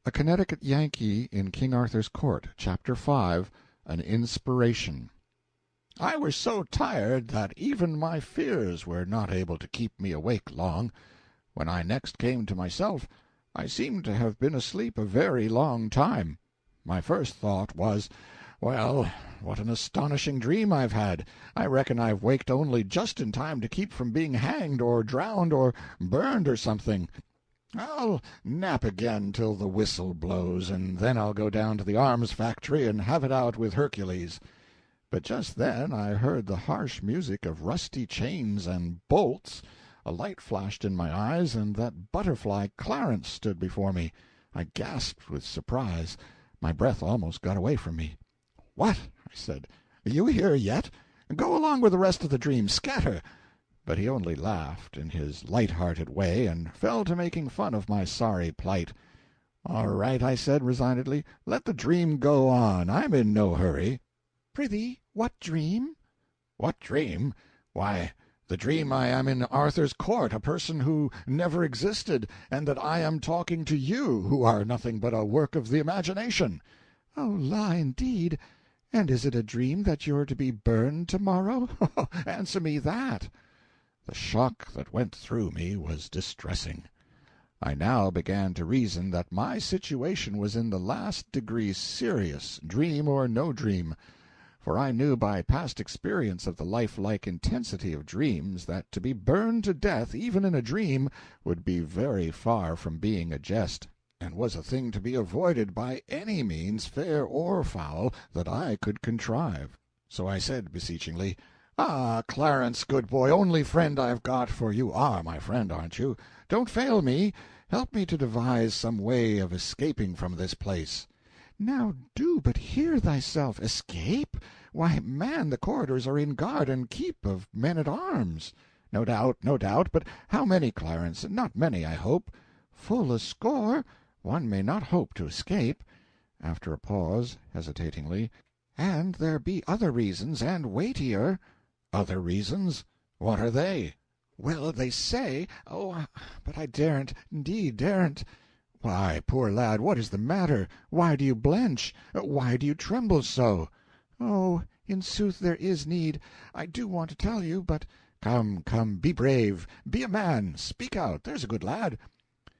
A Connecticut Yankee in King Arthur's Court, Chapter 5, An Inspiration. I was so tired that even my fears were not able to keep me awake long. When I next came to myself, I seemed to have been asleep a very long time. My first thought was, well, what an astonishing dream I've had. I reckon I've waked only just in time to keep from being hanged or drowned or burned or something. I'll nap again till the whistle blows, and then I'll go down to the arms factory and have it out with Hercules. But just then I heard the harsh music of rusty chains and bolts. A light flashed in my eyes, and that butterfly Clarence stood before me. I gasped with surprise. My breath almost got away from me. "What?" I said. "You here yet? Go along with the rest of the dream. Scatter!" But he only laughed, in his light-hearted way, and fell to making fun of my sorry plight. "All right," I said, resignedly. "Let the dream go on. I'm in no hurry." "Prithee, what dream?" "What dream? Why, the dream I am in Arthur's court, a person who never existed, and that I am talking to you, who are nothing but a work of the imagination." "Oh, la, indeed! And is it a dream that you're to be burned to-morrow? Answer me that." The shock that went through me was distressing. I now began to reason that my situation was in the last degree serious, dream or no dream. For I knew by past experience of the lifelike intensity of dreams that to be burned to death, even in a dream, would be very far from being a jest, and was a thing to be avoided by any means, fair or foul, that I could contrive. So I said beseechingly, "Ah, Clarence, good boy, only friend I've got, for you are my friend, aren't you? Don't fail me. Help me to devise some way of escaping from this place." "Now do but hear thyself. Escape? Why, man, the corridors are in guard and keep of men-at-arms." "No doubt, no doubt. But how many, Clarence? Not many, I hope." "Full a score. One may not hope to escape." After a pause, hesitatingly, "And there be other reasons, and weightier." "Other reasons? What are they?" "Well, they say— but I daren't, indeed daren't." "Why, poor lad, what is the matter? Why do you blench? Why do you tremble so?" "Oh, in sooth there is need. I do want to tell you, but—" "Come, come, be brave, be a man, speak out, there's a good lad."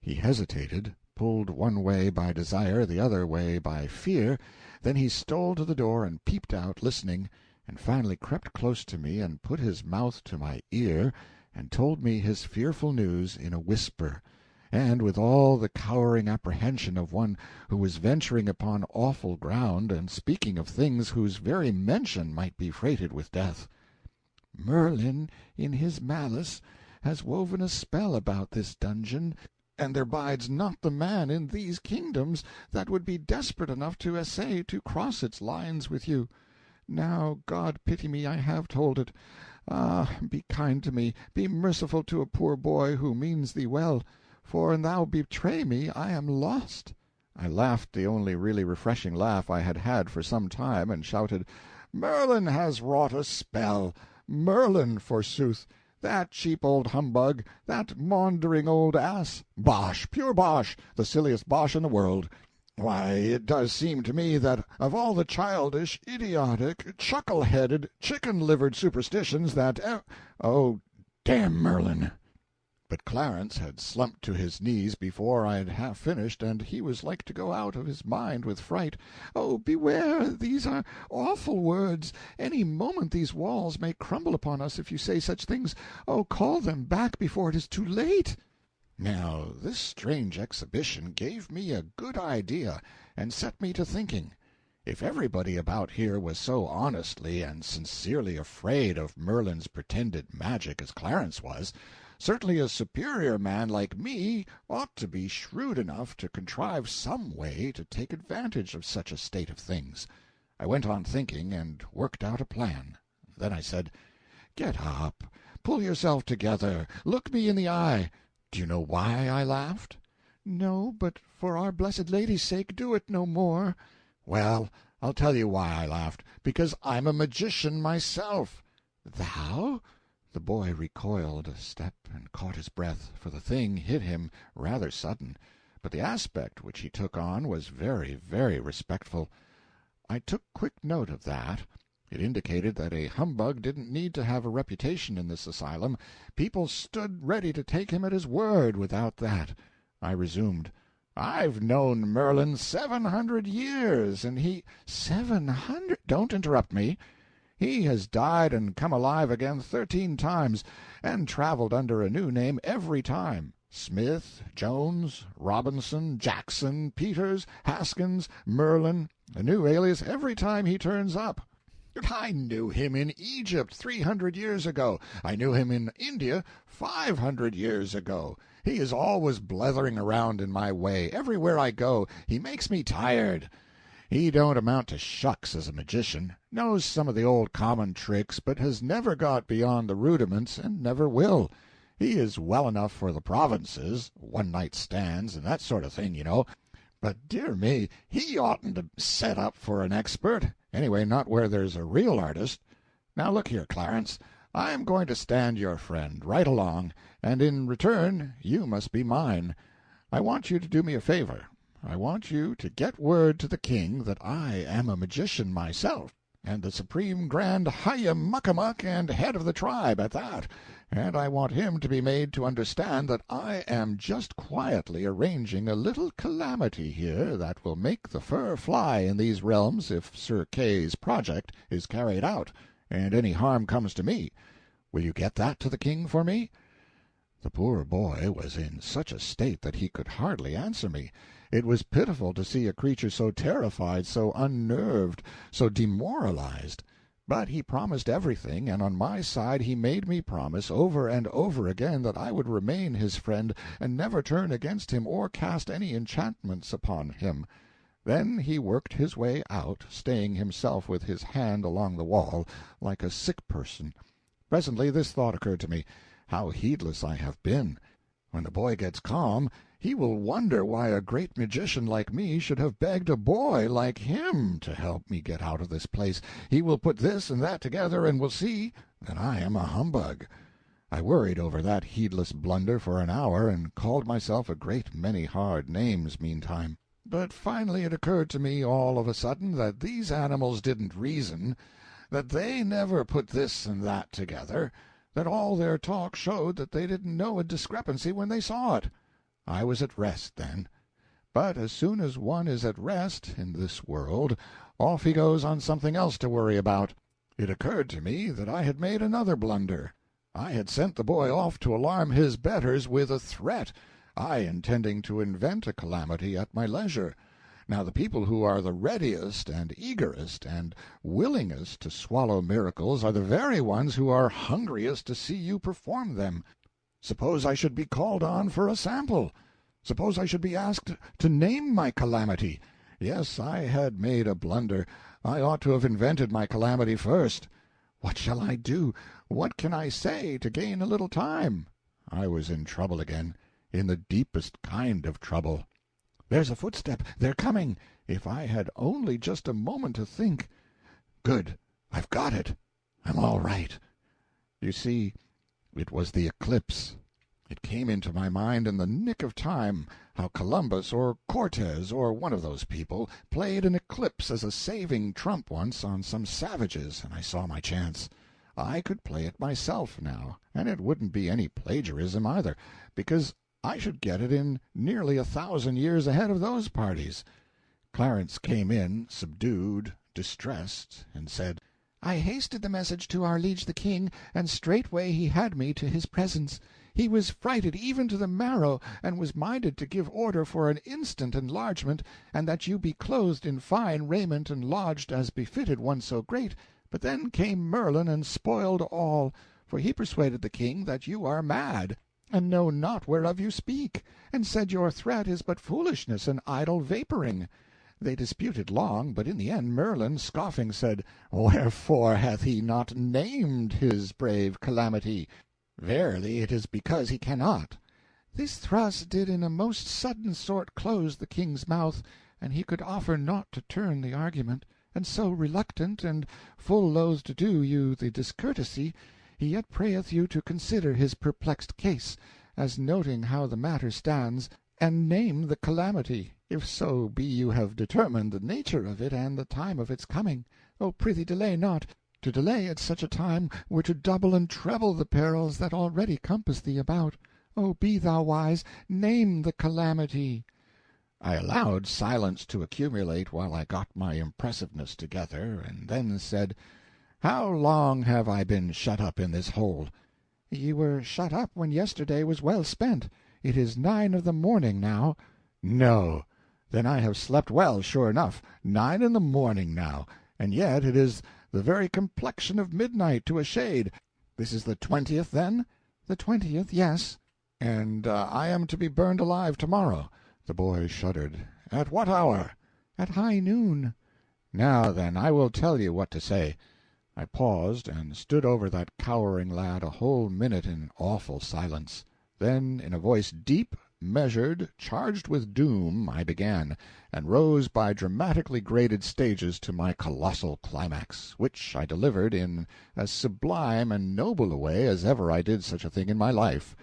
He hesitated, pulled one way by desire, the other way by fear, then he stole to the door and peeped out, listening, and finally crept close to me and put his mouth to my ear and told me his fearful news in a whisper, and with all the cowering apprehension of one who was venturing upon awful ground and speaking of things whose very mention might be freighted with death. "Merlin, in his malice, has woven a spell about this dungeon, and there bides not the man in these kingdoms that would be desperate enough to essay to cross its lines with you. Now, God pity me, I have told it. Ah, be kind to me, be merciful to a poor boy who means thee well, for an thou betray me I am lost." I laughed the only really refreshing laugh I had had for some time, and shouted, "Merlin has wrought a spell! Merlin, forsooth! That cheap old humbug, that maundering old ass! Bosh, pure bosh, the silliest bosh in the world! Why, it does seem to me that of all the childish, idiotic, chuckle-headed, chicken-livered superstitions that oh, damn Merlin!" But Clarence had slumped to his knees before I had half finished, and he was like to go out of his mind with fright. "Oh, beware! These are awful words. Any moment these walls may crumble upon us if you say such things. Oh, call them back before it is too late." Now this strange exhibition gave me a good idea, and set me to thinking. If everybody about here was so honestly and sincerely afraid of Merlin's pretended magic as Clarence was, certainly a superior man like me ought to be shrewd enough to contrive some way to take advantage of such a state of things. I went on thinking, and worked out a plan. Then I said, "Get up, pull yourself together, look me in the eye. Do you know why I laughed?" "No, but for our Blessed Lady's sake, do it no more." "Well, I'll tell you why I laughed. Because I'm a magician myself." "Thou?" The boy recoiled a step and caught his breath, for the thing hit him rather sudden. but the aspect which he took on was very, very respectful. I took quick note of that. It indicated that a humbug didn't need to have a reputation in this asylum. People stood ready to take him at his word without that. I resumed. "I've known Merlin 700 years, and he—" "700? Don't interrupt me. He has died and come alive again 13 times, and traveled under a new name every time. Smith, Jones, Robinson, Jackson, Peters, Haskins, Merlin, a new alias every time he turns up. I knew him in Egypt 300 years ago. I knew him in India 500 years ago. He is always blethering around in my way. Everywhere I go, he makes me tired. He don't amount to shucks as a magician, knows some of the old common tricks, but has never got beyond the rudiments, and never will. He is well enough for the provinces, one-night stands, and that sort of thing, you know. But, dear me, he oughtn't to set up for an expert. Anyway, not where there's a real artist. Now look here, Clarence, I am going to stand your friend, right along, and in return you must be mine. I want you to do me a favor. I want you to get word to the king that I am a magician myself, and the supreme grand High-a-muck-a-muck and head of the tribe at that, and I want him to be made to understand that I am just quietly arranging a little calamity here that will make the fur fly in these realms if Sir Kay's project is carried out, and any harm comes to me. Will you get that to the king for me?" The poor boy was in such a state that he could hardly answer me. It was pitiful to see a creature so terrified, so unnerved, so demoralized. But he promised everything, and on my side he made me promise over and over again that I would remain his friend and never turn against him or cast any enchantments upon him. Then he worked his way out, staying himself with his hand along the wall, like a sick person. Presently this thought occurred to me: how heedless I have been! When the boy gets calm, he will wonder why a great magician like me should have begged a boy like him to help me get out of this place. He will put this and that together, and will see that I am a humbug. I worried over that heedless blunder for an hour, and called myself a great many hard names meantime. But finally it occurred to me all of a sudden that these animals didn't reason, that they never put this and that together, that all their talk showed that they didn't know a discrepancy when they saw it. I was at rest then. But as soon as one is at rest in this world, off he goes on something else to worry about. It occurred to me that I had made another blunder. I had sent the boy off to alarm his betters with a threat, I intending to invent a calamity at my leisure. Now the people who are the readiest and eagerest and willingest to swallow miracles are the very ones who are hungriest to see you perform them. Suppose I should be called on for a sample? Suppose I should be asked to name my calamity? Yes, I had made a blunder. I ought to have invented my calamity first. What shall I do? What can I say to gain a little time? I was in trouble again, in the deepest kind of trouble. There's a footstep. They're coming. If I had only just a moment to think. Good. I've got it. I'm all right. You see, it was the eclipse. It came into my mind in the nick of time, how Columbus or Cortez or one of those people played an eclipse as a saving trump once on some savages, and I saw my chance. I could play it myself now, and it wouldn't be any plagiarism either, because I should get it in nearly 1,000 years ahead of those parties. Clarence came in, subdued, distressed, and said, "I hasted the message to our liege the king, and straightway he had me to his presence. He was frighted even to the marrow, and was minded to give order for an instant enlargement, and that you be clothed in fine raiment and lodged as befitted one so great. But then came Merlin and spoiled all, for he persuaded the king that you are mad, and know not whereof you speak, and said your threat is but foolishness and idle vaporing. They disputed long, but in the end Merlin, scoffing, said, Wherefore hath he not named his brave calamity? Verily it is because he cannot. This thrust did in a most sudden sort close the king's mouth, and he could offer naught to turn the argument, and so reluctant, and full loath to do you the discourtesy, he yet prayeth you to consider his perplexed case, as noting how the matter stands, and name the calamity, if so be you have determined the nature of it and the time of its coming. Oh, prithee delay not. To delay at such a time were to double and treble the perils that already compass thee about. Oh, be thou wise, name the calamity." I allowed silence to accumulate while I got my impressiveness together, and then said, "How long have I been shut up in this hole?" "Ye were shut up when yesterday was well spent. It is 9 of the morning now." "No! Then I have slept well, sure enough. 9 in the morning now, and yet it is the very complexion of midnight to a shade. This is the 20th, then?" "The 20th, yes." "And I am to be burned alive tomorrow." The boy shuddered. "At what hour?" "At high noon." "Now, then, I will tell you what to say." I paused, and stood over that cowering lad a whole minute in awful silence. Then, in a voice deep, measured, charged with doom, I began, and rose by dramatically graded stages to my colossal climax, which I delivered in as sublime and noble a way as ever I did such a thing in my life.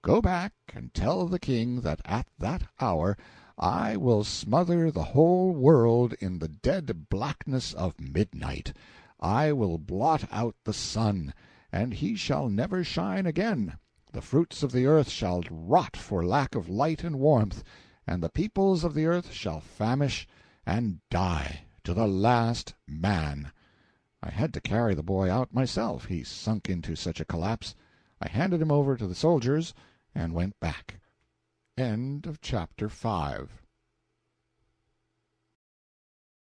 "Go back and tell the King that at that hour I will smother the whole world in the dead blackness of midnight. I will blot out the sun, and he shall never shine again. The fruits of the earth shall rot for lack of light and warmth, and the peoples of the earth shall famish and die, to the last man." I had to carry the boy out myself, he sunk into such a collapse. I handed him over to the soldiers, and went back. Chapter 6